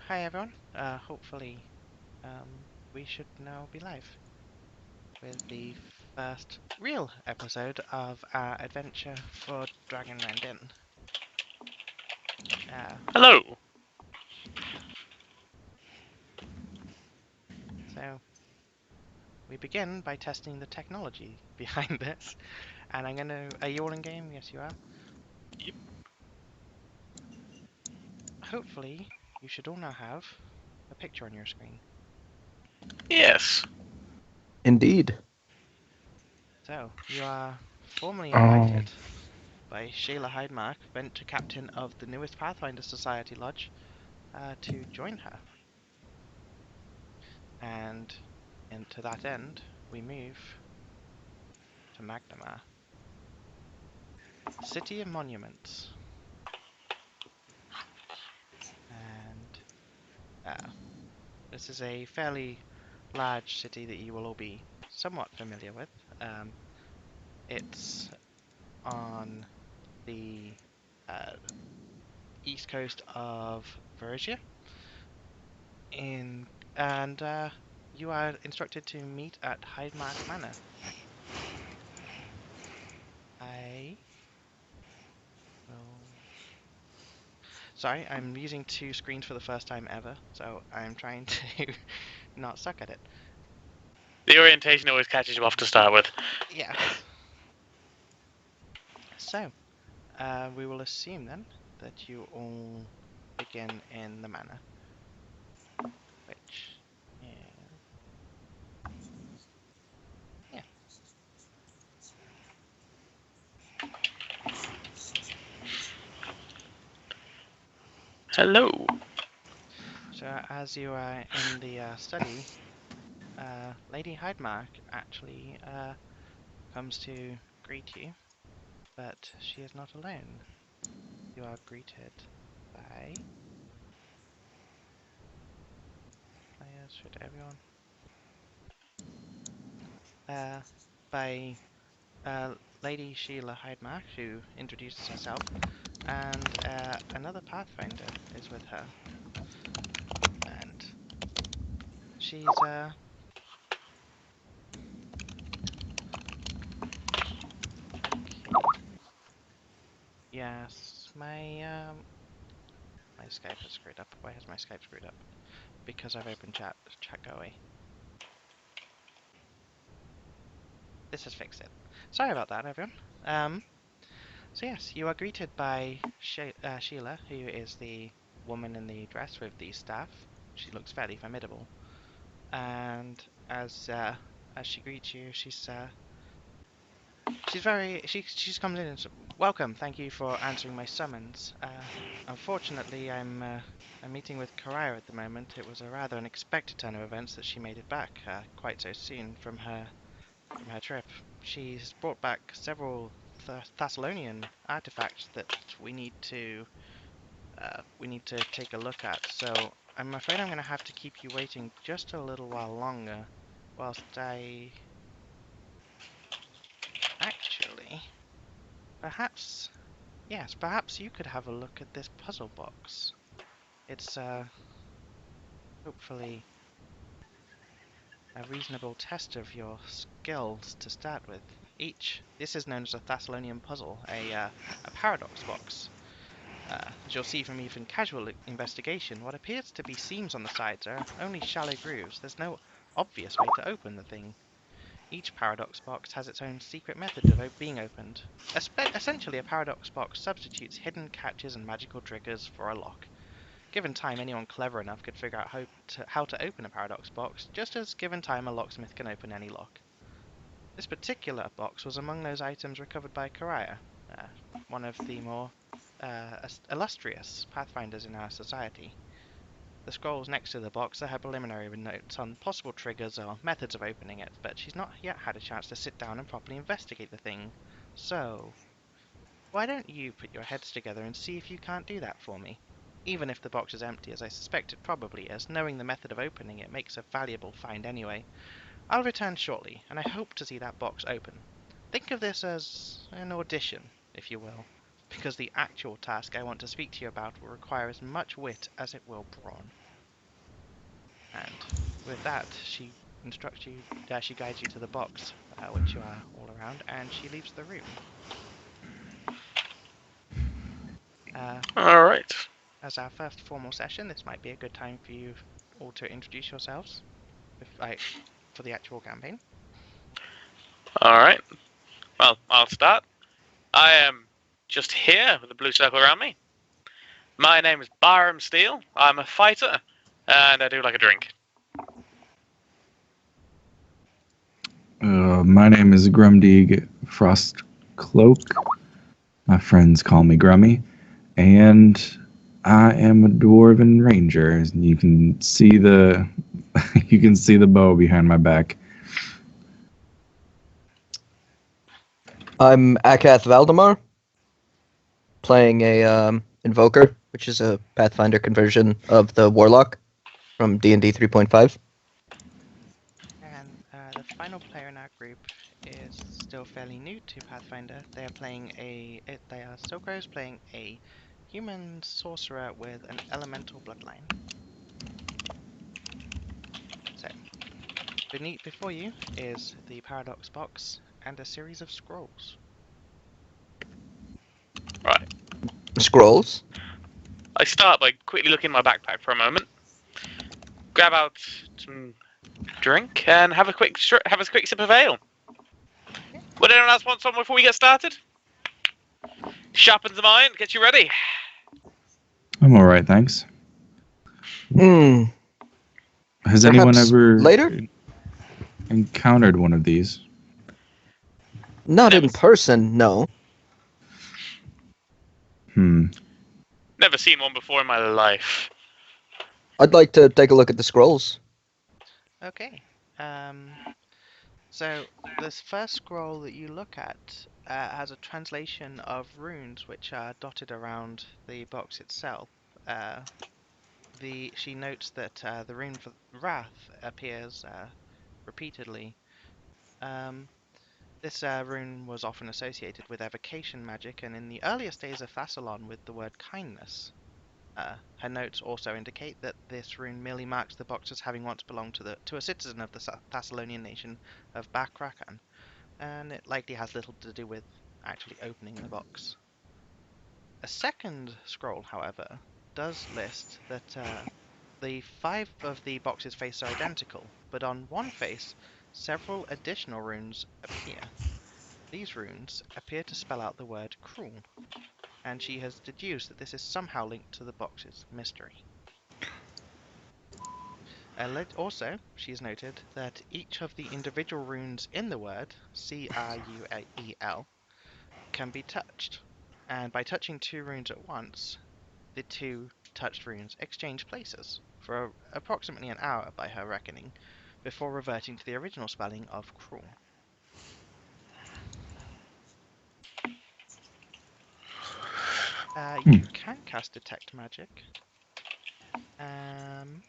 Hi everyone. Hopefully, we should now be live with the first real episode of our adventure for Dragonrend Inn. Uh, Hello. so we begin by testing the technology behind this, and I'm gonna. Are you all in game? Yes, you are. Yep. Hopefully, you should all now have a picture on your screen. Yes. Indeed. So you are formally Oh, invited by Sheila Hydemark, Venture Captain of the newest Pathfinder Society Lodge, to join her. And to that end, we move to Magnamar, City of Monuments. And this is a fairly large city that you will all be somewhat familiar with. It's on the uh, east coast of Vergia, in and you are instructed to meet at Hydemark Manor. I will. Sorry, I'm using two screens for the first time ever, so I'm trying to not suck at it. The orientation always catches you off to start with. Yes. So, we will assume then that you all begin in the manor, which is, yeah. Hello. So as you are in the study, Lady Hydemark actually comes to greet you, but she is not alone. You are greeted by players. Should everyone? Uh, by Lady Sheila Hydemark, who introduces herself, and another Pathfinder is with her, and she's okay. Yes, my Skype is screwed up. Why has my Skype screwed up? Because I've opened chat. Chat, go away. This has fixed it. Sorry about that, everyone. So yes, you are greeted by Sheila, who is the woman in the dress with the staff. She looks fairly formidable, and as she greets you, she's comes in and says, "Welcome, thank you for answering my summons. Unfortunately, I'm meeting with Karaya at the moment. It was a rather unexpected turn of events that she made it back quite so soon from her trip. She's brought back several Thessalonian artifacts that we need to take a look at. So I'm afraid I'm going to have to keep you waiting just a little while longer, whilst I actually perhaps yes, perhaps you could have a look at this puzzle box. It's hopefully a reasonable test of your skills to start with. This is known as a Thessalonian puzzle, a paradox box. As you'll see from even casual investigation, what appears to be seams on the sides are only shallow grooves. There's no obvious way to open the thing. Each paradox box has its own secret method of being opened. Essentially, a paradox box substitutes hidden catches and magical triggers for a lock. Given time, anyone clever enough could figure out how to open a paradox box, just as given time a locksmith can open any lock. This particular box was among those items recovered by Karaya, one of the more illustrious pathfinders in our society. The scrolls next to the box are her preliminary notes on possible triggers or methods of opening it, but she's not yet had a chance to sit down and properly investigate the thing. So, why don't you put your heads together and see if you can't do that for me? Even if the box is empty, as I suspect it probably is, knowing the method of opening it makes a valuable find anyway. I'll return shortly, and I hope to see that box open. Think of this as an audition, if you will, because the actual task I want to speak to you about will require as much wit as it will brawn. And with that, she instructs you, she guides you to the box, which you are all around, and she leaves the room. All right. As our first formal session, this might be a good time for you all to introduce yourselves, for the actual campaign. All right. Well, I'll start. I am just here with a blue circle around me. My name is Byram Steele. I'm a fighter, and I do like a drink. My name is Grumdig Frostcloak. My friends call me Grummy, and I am a dwarven ranger. You can see the you can see the bow behind my back. I'm Akath Valdemar, playing a Invoker, which is a Pathfinder conversion of the Warlock from D&D 3.5. And the final player in our group is still fairly new to Pathfinder. They are Silcrows playing a human sorcerer with an elemental bloodline. So, before you is the paradox box and a series of scrolls. Right. Scrolls. I start by quickly looking in my backpack for a moment, grab out some drink, and have a quick sip of ale. Okay. Would anyone else want some before we get started? Sharpens the mind, gets you ready. I'm all right, thanks. Hmm. Has anyone Perhaps ever later? encountered one of these? Not Never in person, no. Never seen one before in my life. I'd like to take a look at the scrolls. Okay. So this first scroll that you look at has a translation of runes which are dotted around the box itself. She notes that the rune for wrath appears repeatedly. This rune was often associated with evocation magic, and in the earliest days of Thassalon with the word kindness. Her notes also indicate that this rune merely marks the box as having once belonged to a citizen of the Thessalonian nation of Bakrakan, and it likely has little to do with actually opening the box. A second scroll, however, does list that the 5 of the box's faces are identical, but on one face, several additional runes appear. These runes appear to spell out the word cruel, and she has deduced that this is somehow linked to the box's mystery. Also, she has noted that each of the individual runes in the word, C-R-U-E-L, can be touched, and by touching 2 runes at once, the 2 touched runes exchange places for approximately an hour by her reckoning, before reverting to the original spelling of cruel. You can cast Detect Magic, and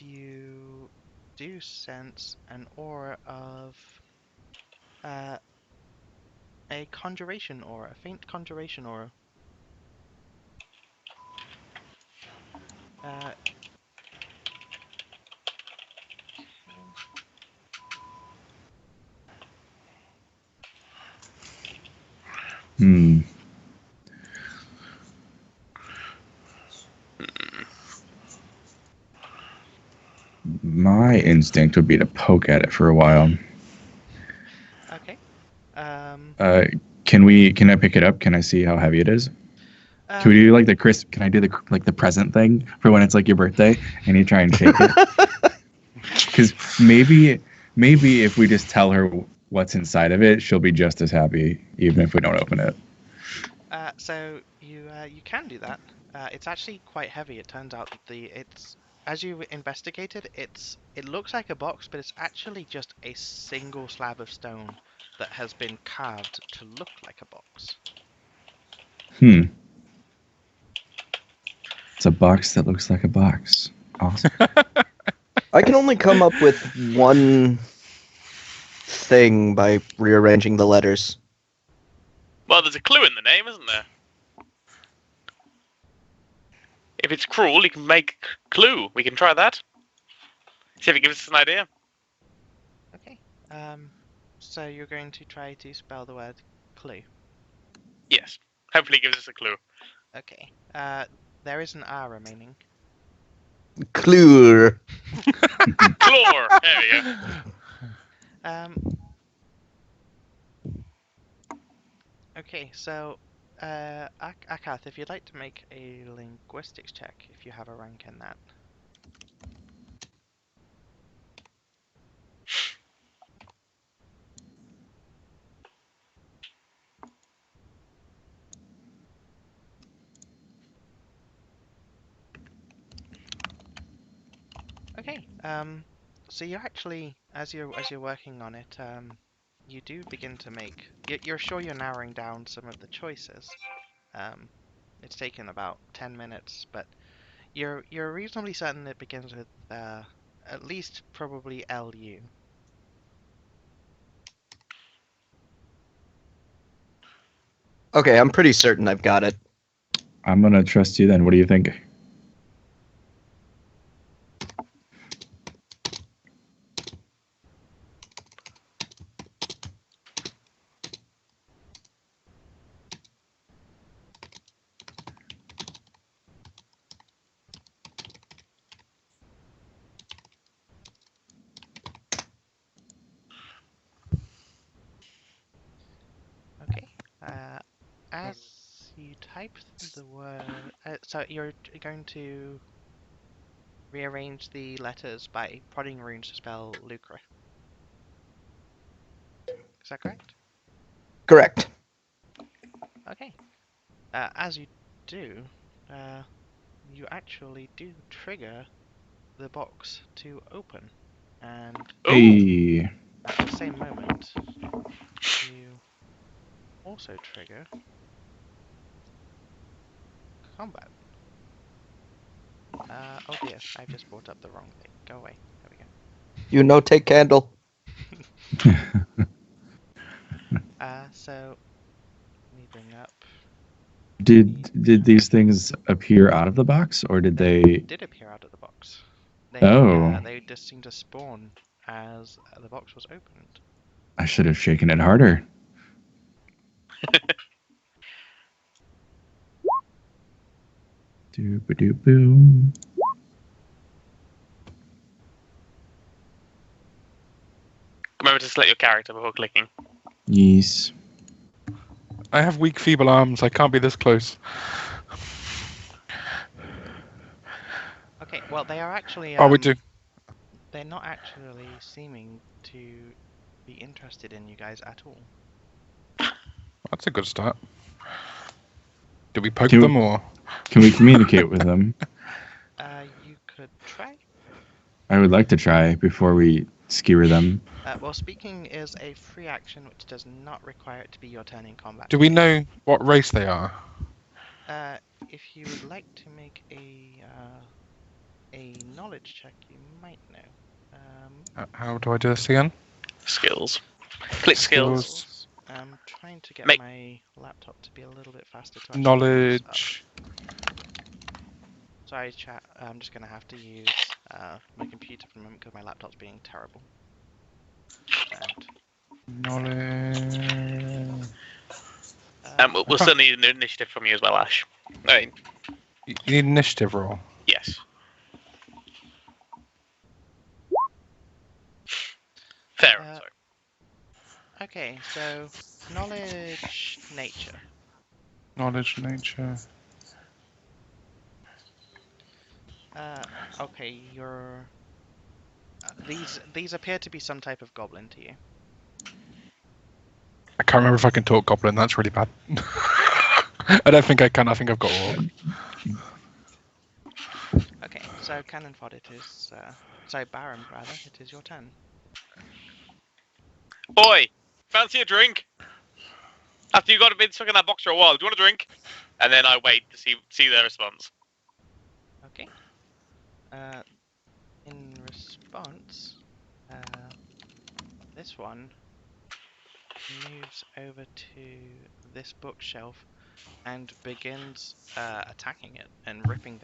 you do sense an aura of a conjuration aura, a faint conjuration aura. Uh, Hmm. My instinct would be to poke at it for a while. okay. Can I pick it up? Can I see how heavy it is? Can we do like the crisp? Can I do the present thing for when it's like your birthday and you try and shake it? Because maybe if we just tell her what's inside of it, she'll be just as happy even if we don't open it. So you can do that. It's actually quite heavy. It turns out that it's as you investigated, it looks like a box, but it's actually just a single slab of stone that has been carved to look like a box. It's a box that looks like a box. Awesome. I can only come up with one thing by rearranging the letters. Well, there's a clue in the name, isn't there? If it's cruel, you can make clue. We can try that. See if it gives us an idea. Okay. So you're going to try to spell the word clue. Yes. Hopefully it gives us a clue. Okay. There is an R remaining. Clue. Claw! There we go. Um. Okay. So, Akath, if you'd like to make a linguistics check, if you have a rank in that. Okay. So you actually, as you're working on it, you do begin to make. You're sure you're narrowing down some of the choices. Um, it's taken about 10 minutes, but you're reasonably certain it begins with at least probably LU. Okay, I'm pretty certain I've got it. I'm gonna trust you then. What do you think? Okay. As you type the word, so you're going to rearrange the letters by prodding runes to spell lucre. Is that correct? Correct. Okay. As you do, uh, you actually do trigger the box to open, and Ooh! Hey, at the same moment, you also trigger combat. Oh dear, I've just brought up the wrong thing. Go away. There we You know, take candle. go. So let me bring up. did these things appear out of the box, or did They they? did appear out of the box. Oh, They just seemed to spawn as the box was opened. I should have shaken it harder. Doop-a-doop-boo. Remember to select your character before clicking. Yes. I have weak, feeble arms. I can't be this close. Okay, well they are actually Oh, we do. they're not actually seeming to be interested in you guys at all. That's a good start. Do we poke Can, them or? can we communicate with them? You could try. I would like to try before we skewer them. Well, speaking is a free action which does not require it to be your turn in combat. Do we know what race they are? If you would like to make a knowledge check, you might know. How do I do this again? Skills. Click skills. Skills. I'm trying to get Make- my laptop to be a little bit faster to actually pull this up. Knowledge. Sorry, chat. I'm just gonna have to use my computer for the moment because my laptop's being terrible. And Knowledge. We'll still need an initiative from you as well, Ash. I mean, You need initiative roll. yes. Fair enough, sorry. okay, so knowledge, nature. Knowledge, nature. Okay, you're. These appear to be some type of goblin to you. I can't remember if I can talk goblin. That's really bad. I don't think I can. I think I've got orc. Okay, so Cannon Fod, it is. Sorry, Baron, rather, it is your turn. Oi! Fancy a drink? After you got been stuck in that box for a while, do you want a drink? And then I wait to see their response. Okay. In response, this one moves over to this bookshelf and begins attacking it and ripping